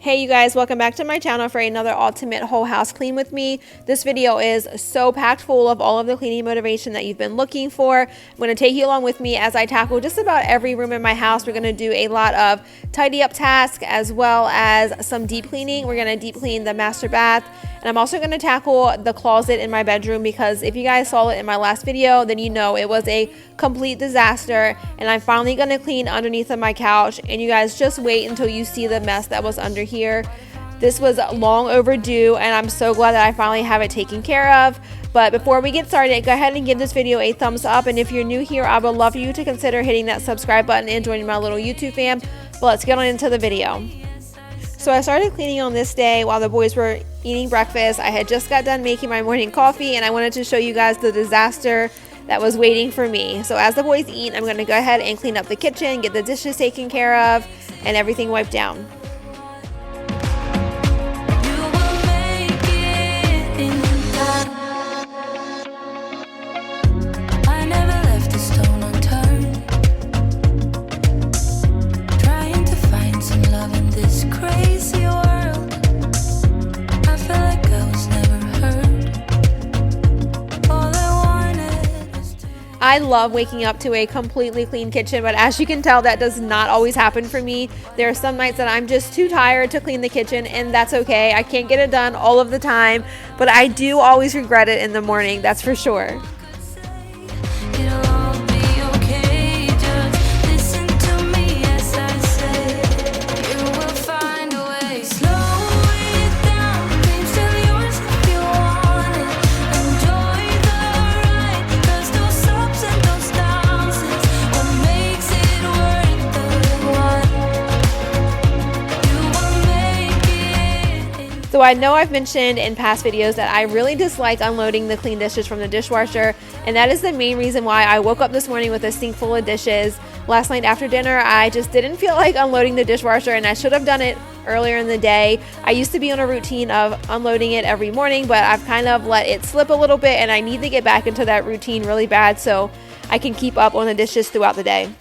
Hey you guys, welcome back to my channel for another ultimate whole house clean with me. This video is so packed full of all of the cleaning motivation that you've been looking for. I'm going to take you along with me as I tackle just about every room in my house. We're going to do a lot of tidy up tasks as well as some deep cleaning. We're going to deep clean the master bath, and I'm also going to tackle the closet in my bedroom because if you guys saw it in my last video, then you know it was a complete disaster. And I'm finally going to clean underneath of my couch, and you guys just wait until you see the mess that was under here. This was long overdue, and I'm so glad that I finally have it taken care of. But before we get started, go ahead and give this video a thumbs up, and if you're new here, I would love for you to consider hitting that subscribe button and joining my little YouTube fam. But let's get on into the video. So I started cleaning on this day while the boys were eating breakfast. I had just got done making my morning coffee, and I wanted to show you guys the disaster that was waiting for me. So as the boys eat, I'm going to go ahead and clean up the kitchen, get the dishes taken care of, and everything wiped down. I love waking up to a completely clean kitchen, but as you can tell, that does not always happen for me. There are some nights that I'm just too tired to clean the kitchen, and that's okay. I can't get it done all of the time, but I do always regret it in the morning, that's for sure. So I know I've mentioned in past videos that I really dislike unloading the clean dishes from the dishwasher, and that is the main reason why I woke up this morning with a sink full of dishes. Last night after dinner, I just didn't feel like unloading the dishwasher, and I should have done it earlier in the day. I used to be on a routine of unloading it every morning, but I've kind of let it slip a little bit, and I need to get back into that routine really bad so I can keep up on the dishes throughout the day.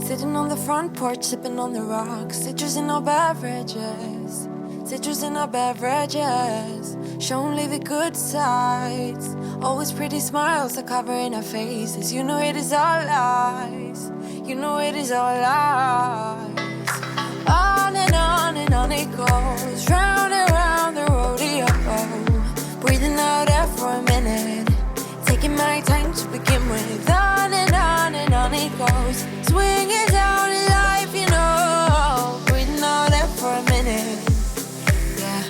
Sitting on the front porch, sipping on the rocks. Citrus in our beverages. Citrus in our beverages. Show only the good sides. Always pretty smiles are covering our faces. You know it is all lies. You know it is all lies. On and on it goes. Round and round the rodeo. Breathing out air for a minute. Taking my time to begin with. On and on it goes. Swinging down in life, you know. Breathing out air for a minute. Yeah.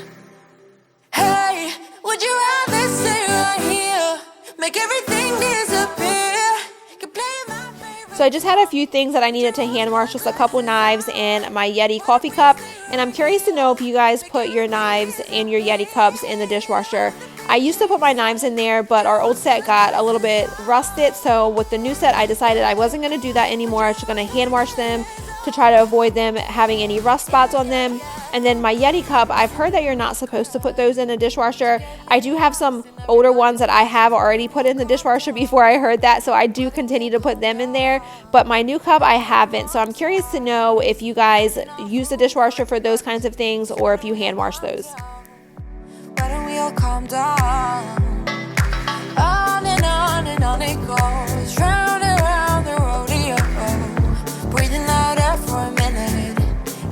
Hey, would you rather stay right here? Make everything disappear. Could play my favorite. So I just had a few things that I needed to hand wash, just a couple knives and my Yeti coffee cup. And I'm curious to know if you guys put your knives and your Yeti cups in the dishwasher. I used to put my knives in there, but our old set got a little bit rusted. So with the new set, I decided I wasn't going to do that anymore. I was just going to hand wash them to try to avoid them having any rust spots on them. And then my Yeti cup, I've heard that you're not supposed to put those in a dishwasher. I do have some older ones that I have already put in the dishwasher before I heard that, so I do continue to put them in there. But my new cup, I haven't. So I'm curious to know if you guys use the dishwasher for those kinds of things or if you hand wash those. Why don't we all calm down? On and on it goes. Round and round the rodeo. Breathing out air for a minute.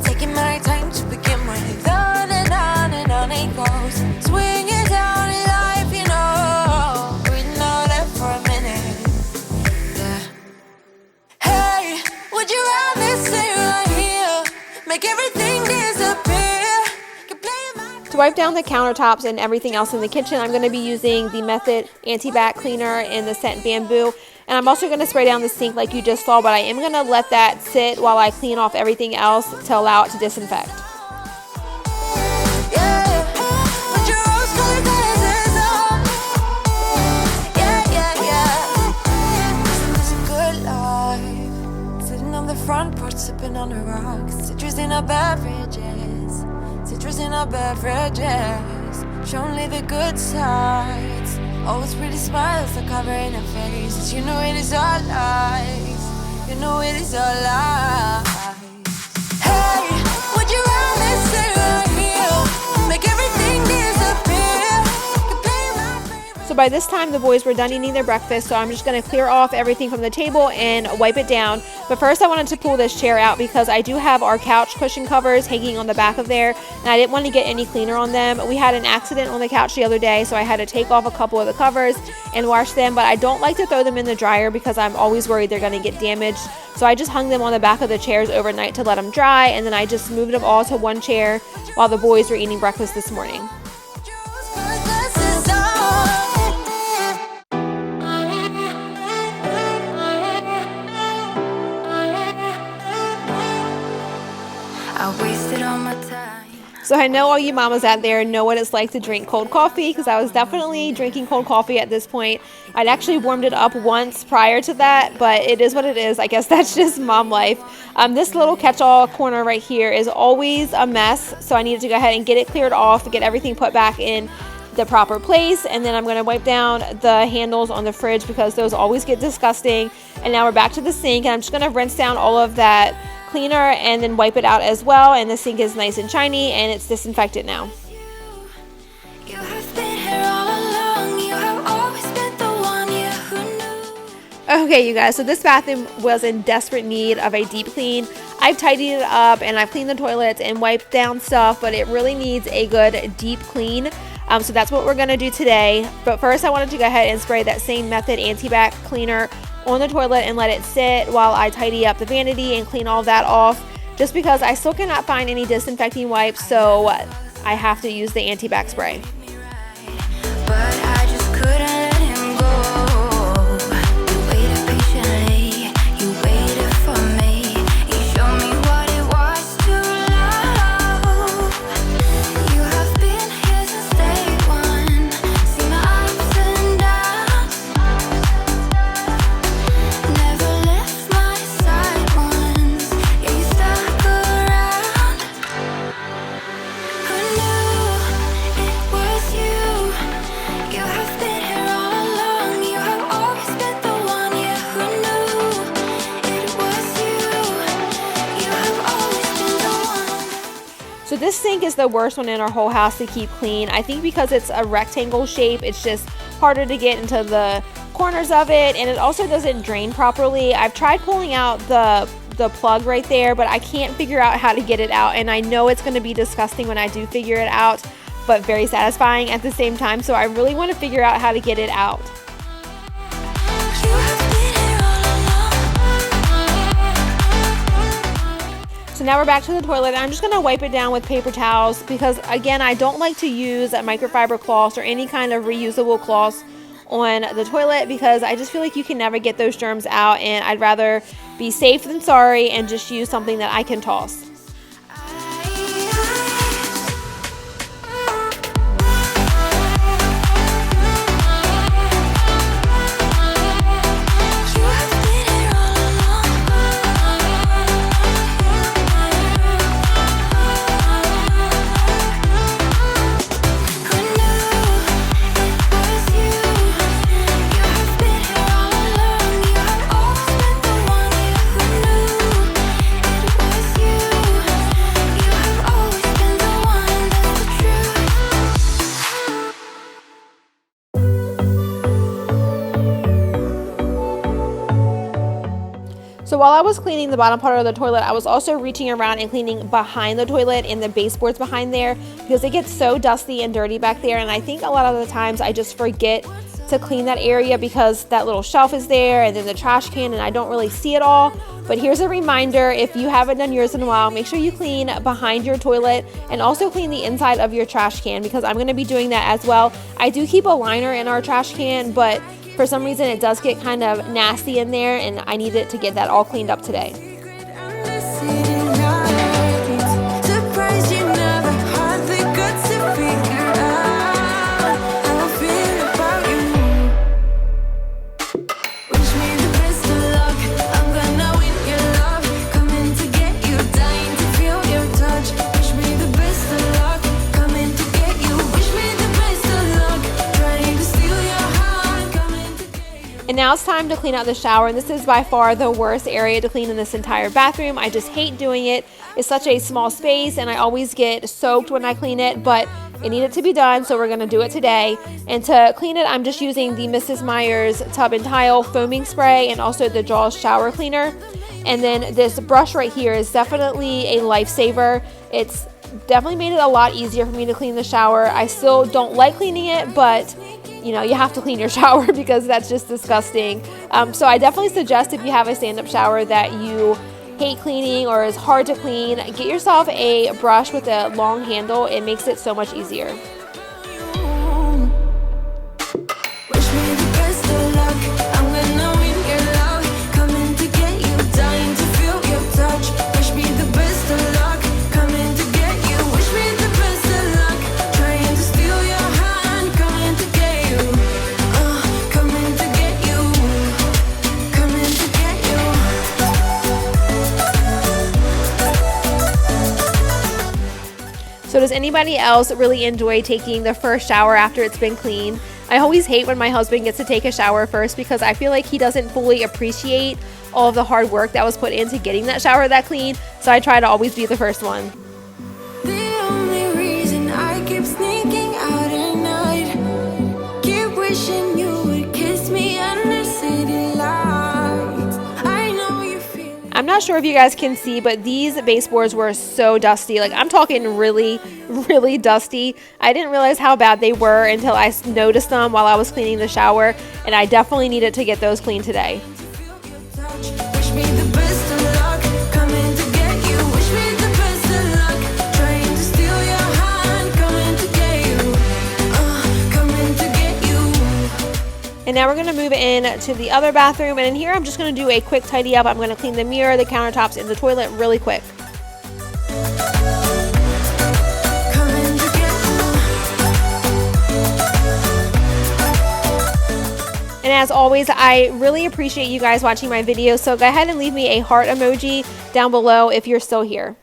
Taking my time to begin with. On and on it goes. Swinging down in life, you know. make everything disappear. Can play my To wipe down the countertops and everything else in the kitchen, I'm going to be using the Method Anti-Bac Cleaner in the scent Bamboo. And I'm also going to spray down the sink like you just saw, but I am going to let that sit while I clean off everything else to allow it to disinfect. yeah. Put your rose-colored glasses on. Yeah. It's a good life. Sitting on the front porch, sipping on the rocks. Citrus in our beverages. Citrus in our beverages. Show only the good sides. Always pretty smiles are covering her faces. You know it is all lies. You know it is all lies. Hey, would you rather sit right here? Make everything disappear. Can play my favorite. So by this time, the boys were done eating their breakfast, so I'm just going to clear off everything from the table and wipe it down. But first, I wanted to pull this chair out because I do have our couch cushion covers hanging on the back of there, and I didn't want to get any cleaner on them. We had an accident on the couch the other day, so I had to take off a couple of the covers and wash them, but I don't like to throw them in the dryer because I'm always worried they're going to get damaged. So I just hung them on the back of the chairs overnight to let them dry, and then I just moved them all to one chair while the boys were eating breakfast this morning. Put your rose-colored glasses on. I wasted all my time. So I know all you mamas out there know what it's like to drink cold coffee, because I was definitely drinking cold coffee at this point. I'd actually warmed it up once prior to that, but it is what it is. I guess that's just mom life. This little catch-all corner right here is always a mess, so I needed to go ahead and get it cleared off, get everything put back in the proper place, and then I'm going to wipe down the handles on the fridge because those always get disgusting. And now we're back to the sink, and I'm just going to rinse down all of that cleaner and then wipe it out as well, and the sink is nice and shiny and it's disinfected now. You have been here all along. You have always been the one, yeah, who knew? Okay, you guys, so this bathroom was in desperate need of a deep clean. I've tidied it up and I've cleaned the toilets and wiped down stuff, but it really needs a good deep clean. So that's what we're going to do today. But first, I wanted to go ahead and spray that same Method Anti-Bac Cleaner on the toilet and let it sit while I tidy up the vanity and clean all of that off, just because I still cannot find any disinfecting wipes, so I have to use the anti-bac spray. But I just couldn't let him go. You waited patiently, you waited for me. You showed me what it was to love. You have been here since day one. Seen my ups and downs. Never left my side once. Yeah, you stuck around. Who knew it was you? You have been here all along. You have always been the one. Yeah, who knew it was you? You have always been the one. So this sink is the worst one in our whole house to keep clean. I think because it's a rectangle shape, it's just harder to get into the corners of it, and it also doesn't drain properly. I've tried pulling out the plug right there, but I can't figure out how to get it out, and I know it's going to be disgusting when I do figure it out, but very satisfying at the same time, so I really want to figure out how to get it out. You have been here all along. So now we're back to the toilet, and I'm just going to wipe it down with paper towels because, again, I don't like to use microfiber cloths or any kind of reusable cloths on the toilet because I just feel like you can never get those germs out, and I'd rather be safe than sorry and just use something that I can toss. You have been here all along. Who knew it was you? You have been here all along. You have always been the one. Yeah, who knew it was you? You have always been the one. That's the truth. So while I was cleaning the bottom part of the toilet, I was also reaching around and cleaning behind the toilet and the baseboards behind there because it gets so dusty and dirty back there, and I think a lot of the times I just forget to clean that area because that little shelf is there and then the trash can, and I don't really see it all. But here's a reminder, if you haven't done yours in a while, make sure you clean behind your toilet and also clean the inside of your trash can, because I'm going to be doing that as well. I do keep a liner in our trash can, but for some reason it does get kind of nasty in there, and I needed to get that all cleaned up today. And now it's time to clean out the shower, and this is by far the worst area to clean in this entire bathroom. I just hate doing it. It's such a small space, and I always get soaked when I clean it, but it needed to be done, so we're going to do it today. And to clean it, I'm just using the Mrs. Meyer's Tub and Tile foaming spray and also the Jaws shower cleaner. And then this brush right here is definitely a lifesaver. It's definitely made it a lot easier for me to clean the shower. I still don't like cleaning it, but you know, you have to clean your shower because that's just disgusting. So I definitely suggest, if you have a stand-up shower that you hate cleaning or is hard to clean, get yourself a brush with a long handle. It makes it so much easier. So does anybody else really enjoy taking the first shower after it's been cleaned? I always hate when my husband gets to take a shower first because I feel like he doesn't fully appreciate all of the hard work that was put into getting that shower that clean. So I try to always be the first one. The only reason I keep sneaking out at night, keep wishing you would kiss me under city lights. I know you feel it. I'm not sure if you guys can see, but these baseboards were so dusty. Like, I'm talking really, really dusty. I didn't realize how bad they were until I noticed them while I was cleaning the shower, and I definitely needed to get those cleaned today. Wish me the best of luck, coming to get you. Wish me the best of luck, trying to steal your heart, coming to get you, coming to get you. And now we're going to move in to the other bathroom, and in here I'm just going to do a quick tidy up. I'm going to clean the mirror, the countertops, and the toilet really quick. And as always, I really appreciate you guys watching my videos, so go ahead and leave me a heart emoji down below if you're still here.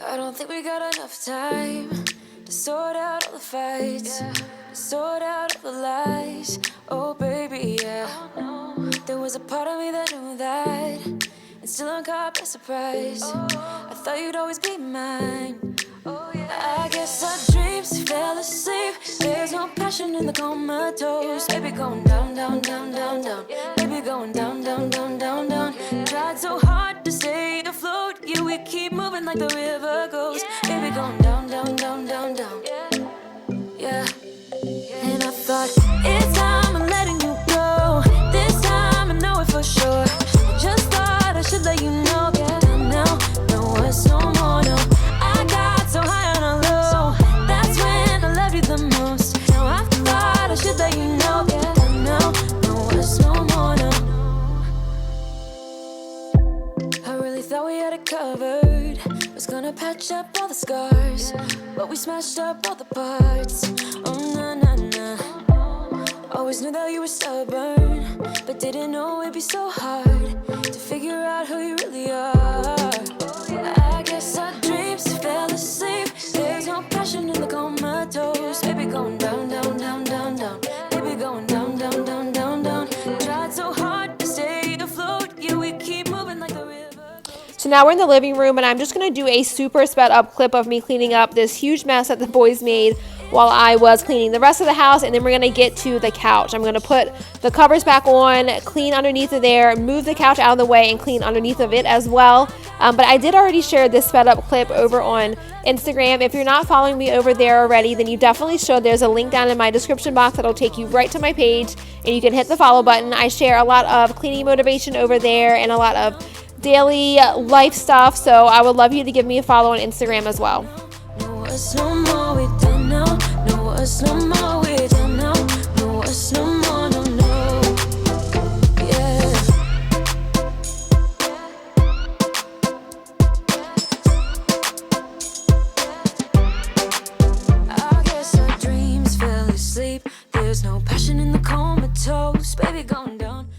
I don't think we got enough time to sort out all the fights, to sort out all the lies. Oh baby, yeah. There was a part of me that knew that, and still I'm caught by surprise. I thought you'd always be mine. I guess our dreams fell asleep. There's no passion in the comatose. Baby going down, down, down, down, down. Baby going down, down, down, down, down. Tried so hard to stay afloat. Yeah, we keep moving like the river goes. Baby going down, down, down, down, down. Yeah. And I thought, it's time I'm letting you go. This time I know it for sure. I just thought I should let you know. Now, no words no more, no. I got so high on a low. That's when I loved you the most. Now I thought I should let you know. Now, no words no more, no. I really thought we had it covered. Was gonna patch up all the scars, but we smashed up all the parts. Oh, na, na, na. Always knew that you were stubborn, but didn't know it'd be so hard to figure out who you really are. I guess our dreams fell asleep. There's no passion in the comatose. Baby going down, down, down, down, down. Baby going down, down, down, down, down. Tried so hard to stay afloat. Yeah, we keep moving like the river. So now we're in the living room, and I'm just going to do a super sped up clip of me cleaning up this huge mess that the boys made while I was cleaning the rest of the house, and then we're gonna get to the couch. I'm gonna put the covers back on, clean underneath of there, move the couch out of the way, and clean underneath of it as well. But I did already share this sped up clip over on Instagram. If you're not following me over there already, then you definitely should. There's a link down in my description box that'll take you right to my page, and you can hit the follow button. I share a lot of cleaning motivation over there and a lot of daily life stuff, so I would love you to give me a follow on Instagram as well. No words no more, we don't know. No words no more, we don't know. No words no more, no, no. Yeah. I guess our dreams fell asleep. There's no passion in the comatose. Baby, gone down.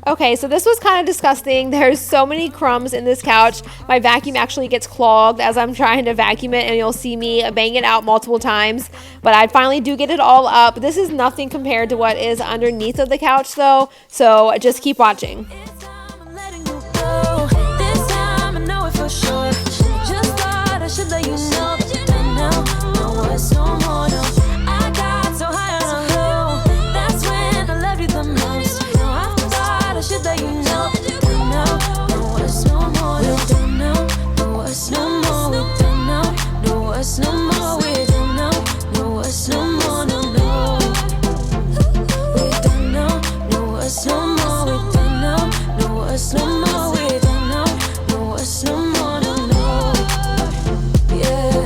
Okay, so this was kind of disgusting. There's so many crumbs in this couch. My vacuum actually gets clogged as I'm trying to vacuum it, and you'll see me bang it out multiple times. But I finally do get it all up. This is nothing compared to what is underneath of the couch though, so just keep watching. This time I'm letting you go. This time I know it for sure. Just thought I should let you know. No words no more, no. I got so high on a low. That's when I loved you the most. I should let you know. No words no more, we don't know. No words no more, we don't know. No words no more, we don't know. No words no more, no, no. We don't know. No words no more, we don't know. No words no more, we don't know. No words no more, no, no. Yeah.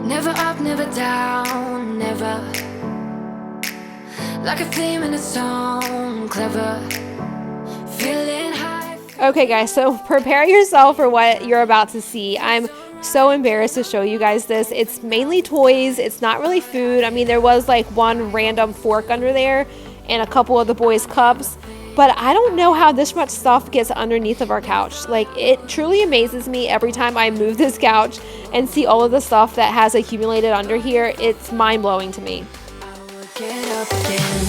Never up, never down, never. Like a theme in a song, clever. Feeling high. Okay guys, so prepare yourself for what you're about to see. I'm so embarrassed to show you guys this. It's mainly toys. It's not really food. I mean, there was like one random fork under there and a couple of the boys' cups. But I don't know how this much stuff gets underneath of our couch. Like, it truly amazes me every time I move this couch and see all of the stuff that has accumulated under here. It's mind-blowing to me. Get up again.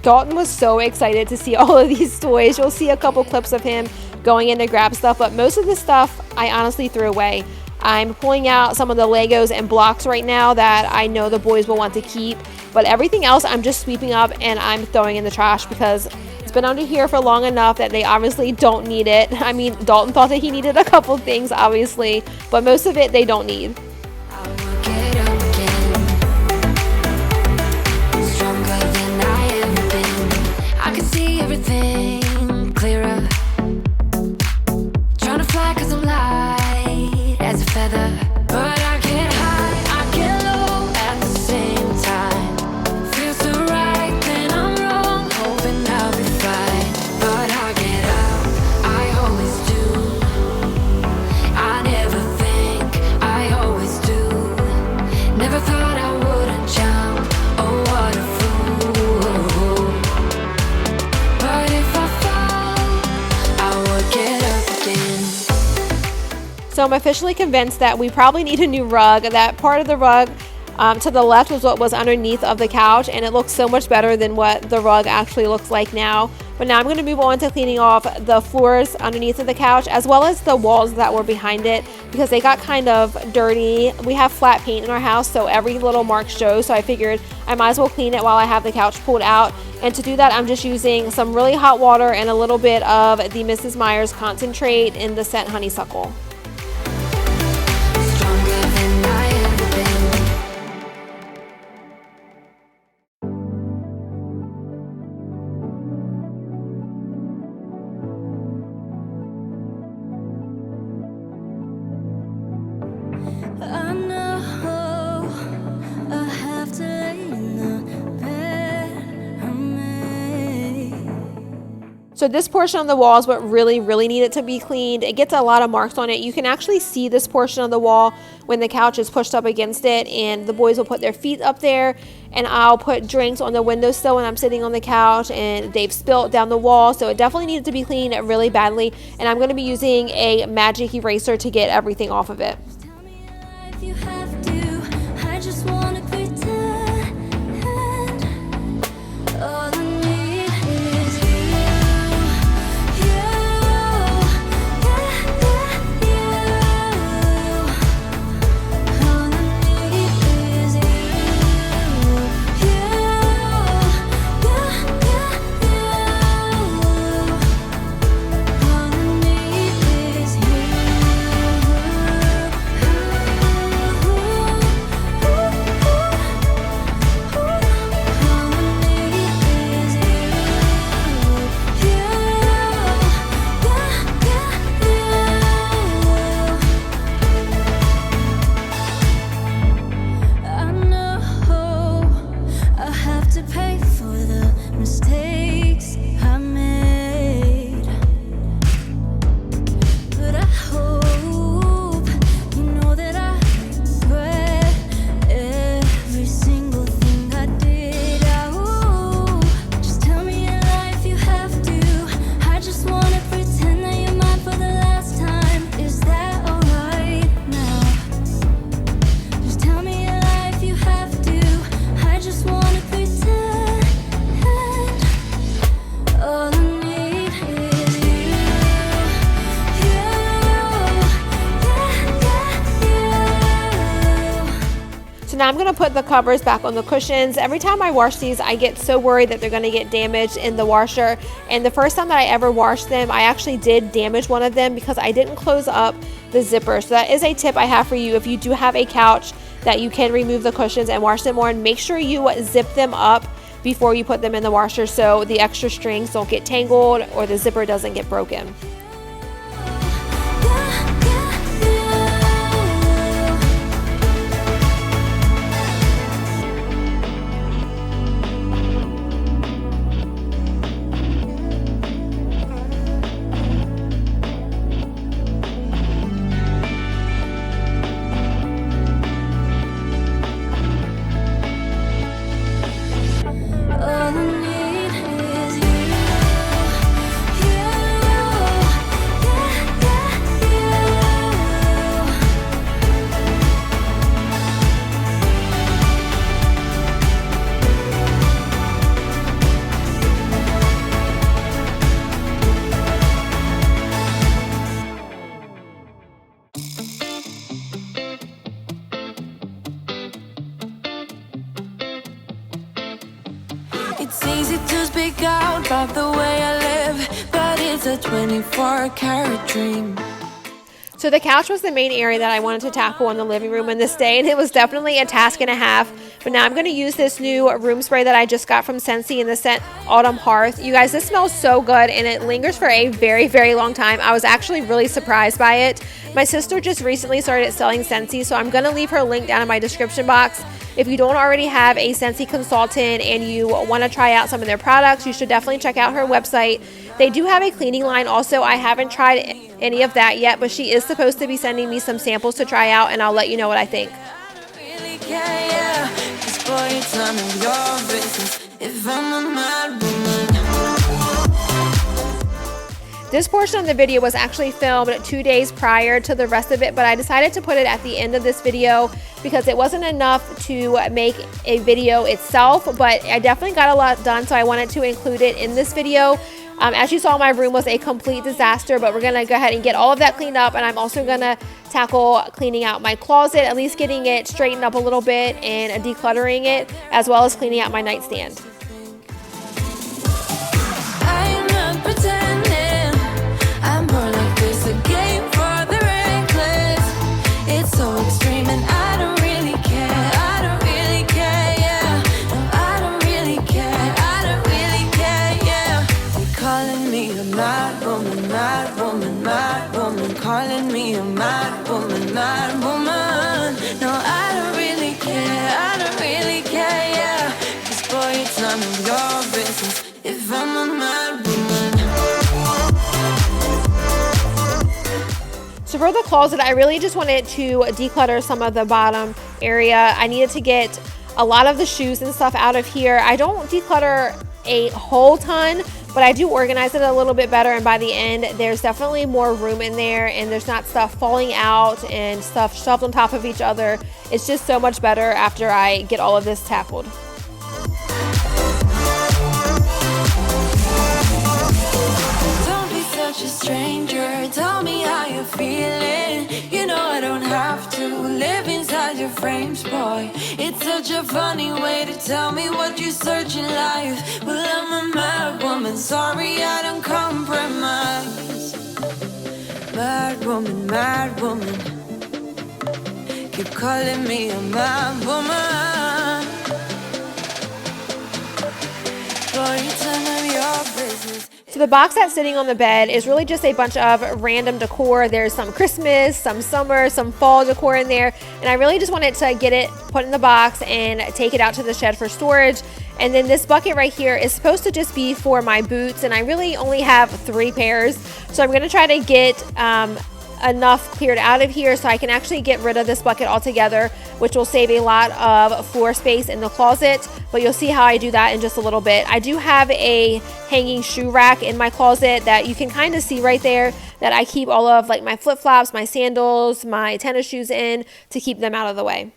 Dalton was so excited to see all of these toys. You'll see a couple clips of him going in to grab stuff, but most of the stuff I honestly threw away. I'm pulling out some of the Legos and blocks right now that I know the boys will want to keep, but everything else I'm just sweeping up and I'm throwing in the trash because it's been under here for long enough that they obviously don't need it. I mean, Dalton thought that he needed a couple things, obviously, but most of it they don't need. I will get up again. Stronger than I ever been. I can see everything clearer. Trying to fly 'cause I'm light as a feather. But I get high, I get low at the same time. Feels so right, then I'm wrong, hoping I'll be fine. But I get up, I always do. I never think, I always do. Never thought I wouldn't jump, oh what a fool. But if I fall, I would get up again. So I'm officially convinced that we probably need a new rug. That part of the rug to the left was what was underneath of the couch, and it looks so much better than what the rug actually looks like now. But now I'm going to move on to cleaning off the floors underneath of the couch as well as the walls that were behind it because they got kind of dirty. We have flat paint in our house, so every little mark shows, so I figured I might as well clean it while I have the couch pulled out. And to do that, I'm just using some really hot water and a little bit of the Mrs. Meyer's concentrate in the scent Honeysuckle. Stronger than I ever been. I know I have to lay in the bed I made. So this portion of the wall is what really needed to be cleaned. It gets a lot of marks on it. You can actually see this portion of the wall when the couch is pushed up against it, and the boys will put their feet up there, and I'll put drinks on the windowsill when I'm sitting on the couch, and they've spilt down the wall, so it definitely needed to be cleaned really badly, and I'm going to be using a magic eraser to get everything off of it. Tell me if you have to. I just wanna pretend now I'm gonna put the covers back on the cushions. Every time I wash these, I get so worried that they're gonna get damaged in the washer. And the first time that I ever washed them, I actually did damage one of them because I didn't close up the zipper. So that is a tip I have for you. If you do have a couch that you can remove the cushions and wash them on, make sure you zip them up before you put them in the washer so the extra strings don't get tangled or the zipper doesn't get broken. It's easy to speak out about the way I live, but it's a 24-karat dream. So the couch was the main area that I wanted to tackle in the living room in this day, and it was definitely a task and a half. But now I'm going to use this new room spray that I just got from Scentsy in the scent Autumn Hearth. You guys, this smells so good, and it lingers for a very, very long time. I was actually really surprised by it. My sister just recently started selling Scentsy, so I'm going to leave her link down in my description box. If you don't already have a Scentsy consultant and you want to try out some of their products, you should definitely check out her website. They do have a cleaning line also. I haven't tried any of that yet, but she is supposed to be sending me some samples to try out, and I'll let you know what I think. This portion of the video was actually filmed 2 days prior to the rest of it, but I decided to put it at the end of this video because it wasn't enough to make a video itself, but I definitely got a lot done, so I wanted to include it in this video. As you saw, my room was a complete disaster, but we're going to go ahead and get all of that cleaned up, and I'm also going to tackle cleaning out my closet, at least getting it straightened up a little bit and decluttering it, as well as cleaning out my nightstand. I'm not pretending, I'm more like this, a game for the reckless. It's so extreme and I don't really care, I don't really care, yeah. No, I don't really care, I don't really care, yeah. They're calling me a mad woman, mad woman, mad woman. Calling me a mad woman, mad woman. No, I don't really care, I don't really care, yeah. 'Cause boy, it's none of your business if I'm a mad woman. So for the closet, I really just wanted to declutter some of the bottom area. I needed to get a lot of the shoes and stuff out of here. I don't declutter a whole ton, but I do organize it a little bit better, and by the end there's definitely more room in there, and there's not stuff falling out and stuff shoved on top of each other. It's just so much better after I get all of this tackled. Don't be such a stranger, tell me how you're feeling. You know I don't have to live inside your frames, boy. It's such a funny way to tell me what you search in life. Well, I'm a mad woman, sorry I don't compromise. Mad woman, mad woman. Keep calling me a mad woman. Boy, it's none of your business. So the box that's sitting on the bed is really just a bunch of random decor. There's some Christmas, some summer, some fall decor in there. And I really just wanted to get it put in the box and take it out to the shed for storage. And then this bucket right here is supposed to just be for my boots. And I really only have 3 pairs. So I'm going to try to get enough cleared out of here so I can actually get rid of this bucket altogether, which will save a lot of floor space in the closet. But you'll see how I do that in just a little bit. I do have a hanging shoe rack in my closet that you can kind of see right there, that I keep all of like my flip-flops, my sandals, my tennis shoes in to keep them out of the way.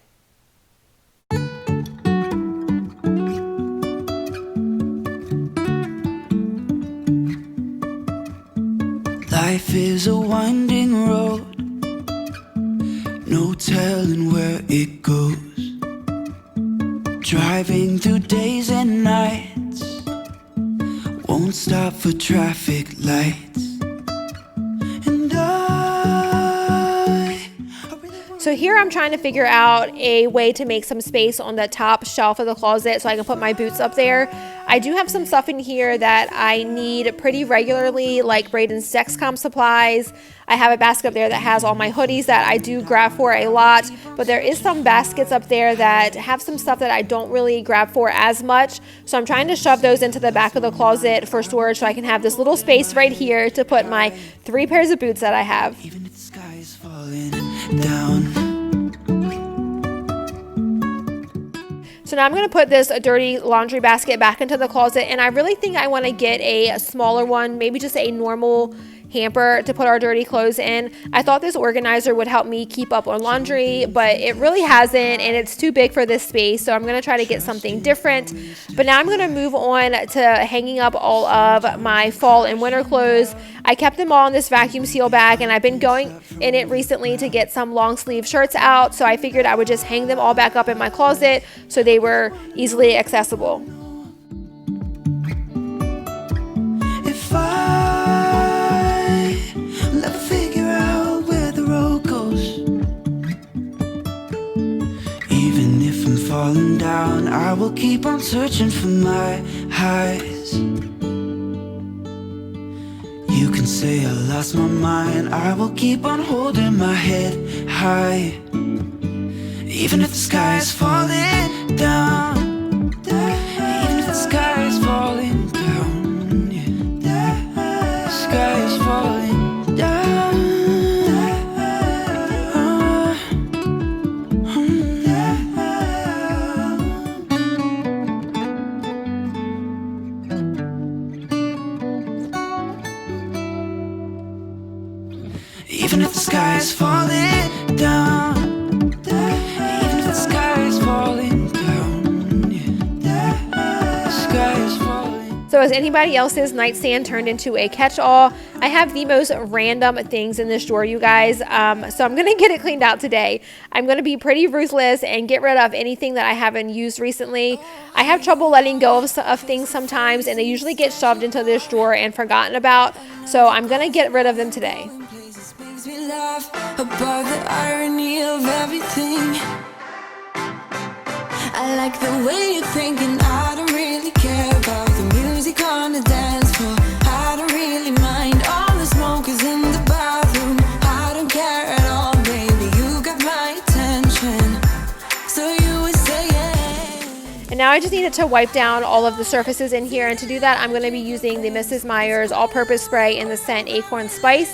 Life is a winding road, no telling where it goes. Driving through days and nights, won't stop for traffic lights. And so here I'm trying to figure out a way to make some space on the top shelf of the closet so I can put my boots up there. I do have some stuff in here that I need pretty regularly, like Braden's Dexcom supplies. I have a basket up there that has all my hoodies that I do grab for a lot, but there is some baskets up there that have some stuff that I don't really grab for as much. So I'm trying to shove those into the back of the closet for storage so I can have this little space right here to put my 3 pairs of boots that I have. even if the sky is falling down. So now I'm going to put this dirty laundry basket back into the closet, and I really think I want to get a smaller one, maybe just a normal hamper to put our dirty clothes in. I thought this organizer would help me keep up on laundry, but it really hasn't, and it's too big for this space, so I'm going to try to get something different. But now I'm going to move on to hanging up all of my fall and winter clothes. I kept them all in this vacuum seal bag, and I've been going in it recently to get some long sleeve shirts out, so I figured I would just hang them all back up in my closet so they were easily accessible. If I'll never figure out where the road goes, even if I'm falling down, I will keep on searching for my highs. You can say I lost my mind, I will keep on holding my head high, even if the sky is falling down. Even if the sky is falling down, yeah. The sky is falling down. Even if the sky is falling down, even if the sky is falling down, yeah. The sky is falling. So as anybody else's nightstand turned into a catch-all, I have the most random things in this drawer, you guys. So I'm going to get it cleaned out today. I'm going to be pretty ruthless and get rid of anything that I haven't used recently. I have trouble letting go of things sometimes, and they usually get shoved into this drawer and forgotten about. So I'm going to get rid of them today. Makes me laugh about the irony of everything. I like the way you're thinking. I don't really care about the music on the dance floor. I don't really mind all the smokers in the bathroom. I don't care at all, baby. You got my attention. So you were saying. And now I just needed to wipe down all of the surfaces in here. And to do that, I'm going to be using the Mrs. Meyer's all-purpose spray in the scent Acorn Spice.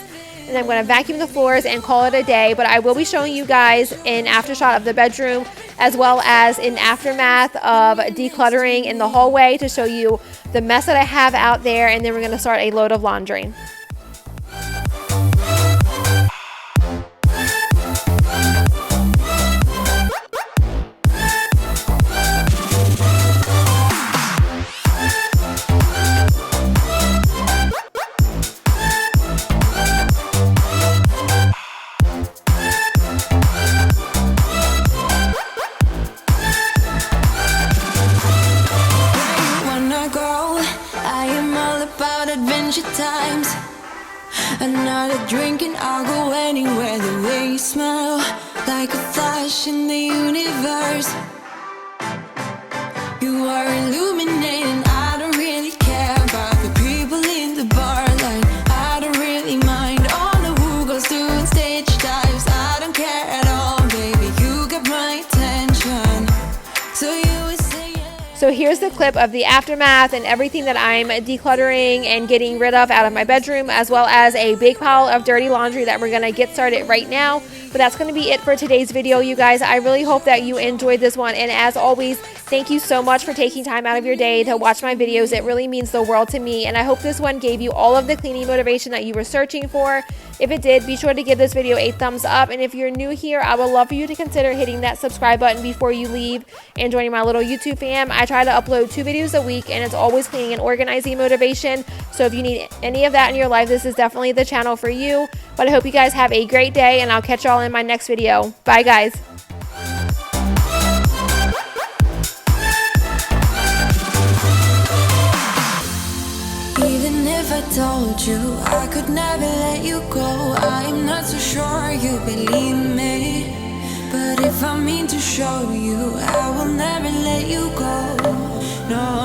And I'm going to vacuum the floors and call it a day. But I will be showing you guys an after shot of the bedroom, as well as an aftermath of decluttering in the hallway to show you the mess that I have out there. And then we're going to start a load of laundry. Times another drink and I'll go anywhere. The way you smell, like a flash in the universe. You are illuminating. I don't really care about the people in the bar line. I don't really mind all the who goes doing stage dives. I don't care at all, baby. You got my attention. So you would say yeah. So here's the clip of the aftermath and everything that I'm decluttering and getting rid of out of my bedroom, as well as a big pile of dirty laundry that we're going to get started right now. But that's going to be it for today's video, you guys. I really hope that you enjoyed this one. And as always, thank you so much for taking time out of your day to watch my videos. It really means the world to me. And I hope this one gave you all of the cleaning motivation that you were searching for. If it did, be sure to give this video a thumbs up. And if you're new here, I would love for you to consider hitting that subscribe button before you leave and joining my little YouTube fam. I try to upload 2 videos a week, and it's always cleaning and organizing motivation. So if you need any of that in your life, this is definitely the channel for you. But I hope you guys have a great day, and I'll catch y'all in my next video. Bye, guys. I told you I could never let you go. I'm not so sure you believe me, but if I mean to show you, I will never let you go. No.